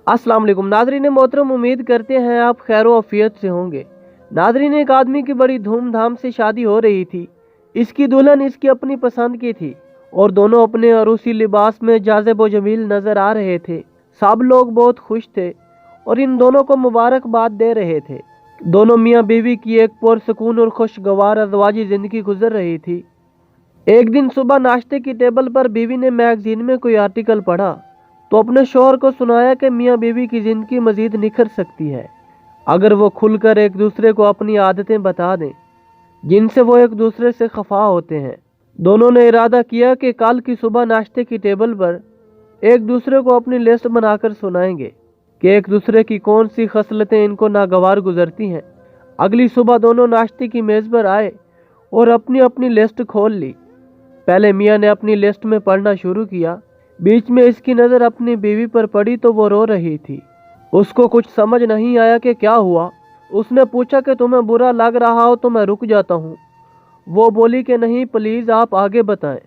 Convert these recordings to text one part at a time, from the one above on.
अस्सलाम वालेकुम नाज़रीन मोहतरम, उम्मीद करते हैं आप खैर आफियत से होंगे। नाज़रीन, एक आदमी की बड़ी धूमधाम से शादी हो रही थी। इसकी दुल्हन इसकी अपनी पसंद की थी और दोनों अपने अरूसी लिबास में जाज़िब व जमील नजर आ रहे थे। सब लोग बहुत खुश थे और इन दोनों को मुबारकबाद दे रहे थे। दोनों मियाँ बीवी की एक पुरसकून और खुशगवार अज़वाजी ज़िंदगी गुजर रही थी। एक दिन सुबह नाश्ते की टेबल पर बीवी ने मैगजीन में कोई आर्टिकल पढ़ा तो अपने शौहर को सुनाया कि मियाँ बीवी की ज़िंदगी मज़ीद निखर सकती है अगर वो खुलकर एक दूसरे को अपनी आदतें बता दें जिनसे वो एक दूसरे से खफा होते हैं। दोनों ने इरादा किया कि कल की सुबह नाश्ते की टेबल पर एक दूसरे को अपनी लिस्ट बनाकर सुनाएंगे कि एक दूसरे की कौन सी खसलतें इनको नागवार गुजरती हैं। अगली सुबह दोनों नाश्ते की मेज़ पर आए और अपनी अपनी लिस्ट खोल ली। पहले मियाँ ने अपनी लिस्ट में पढ़ना शुरू किया। बीच में इसकी नज़र अपनी बीवी पर पड़ी तो वो रो रही थी। उसको कुछ समझ नहीं आया कि क्या हुआ। उसने पूछा कि तुम्हें बुरा लग रहा हो तो मैं रुक जाता हूँ। वो बोली कि नहीं, प्लीज़ आप आगे बताएं।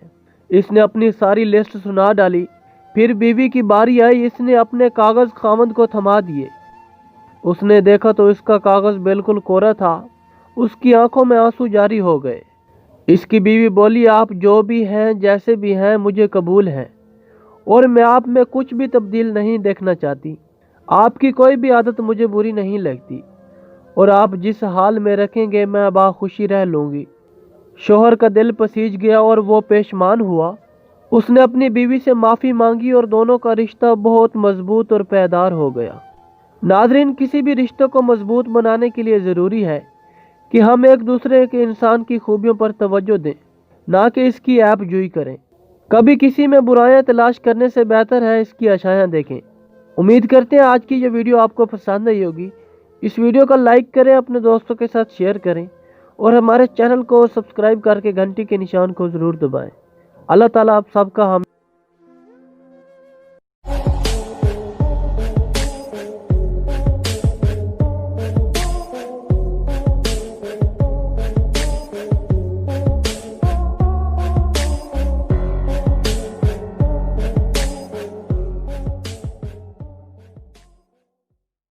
इसने अपनी सारी लिस्ट सुना डाली। फिर बीवी की बारी आई। इसने अपने कागज़ खामद को थमा दिए। उसने देखा तो इसका कागज़ बिल्कुल कोरा था। उसकी आंखों में आंसू जारी हो गए। इसकी बीवी बोली, आप जो भी हैं, जैसे भी हैं, मुझे कबूल हैं और मैं आप में कुछ भी तब्दील नहीं देखना चाहती। आपकी कोई भी आदत मुझे बुरी नहीं लगती और आप जिस हाल में रखेंगे मैं बाखुशी रह लूँगी। शोहर का दिल पसीज गया और वो पेशमान हुआ। उसने अपनी बीवी से माफ़ी मांगी और दोनों का रिश्ता बहुत मजबूत और पायदार हो गया। नाज़रीन, किसी भी रिश्ते को मजबूत बनाने के लिए ज़रूरी है कि हम एक दूसरे के इंसान की खूबियों पर तवज्जो दें, ना कि इसकी ऐब जुई करें। कभी किसी में बुराइयां तलाश करने से बेहतर है इसकी अच्छाइयां देखें। उम्मीद करते हैं आज की ये वीडियो आपको पसंद आई होगी। इस वीडियो का लाइक करें, अपने दोस्तों के साथ शेयर करें और हमारे चैनल को सब्सक्राइब करके घंटी के निशान को ज़रूर दबाएं। अल्लाह ताला आप सबका हम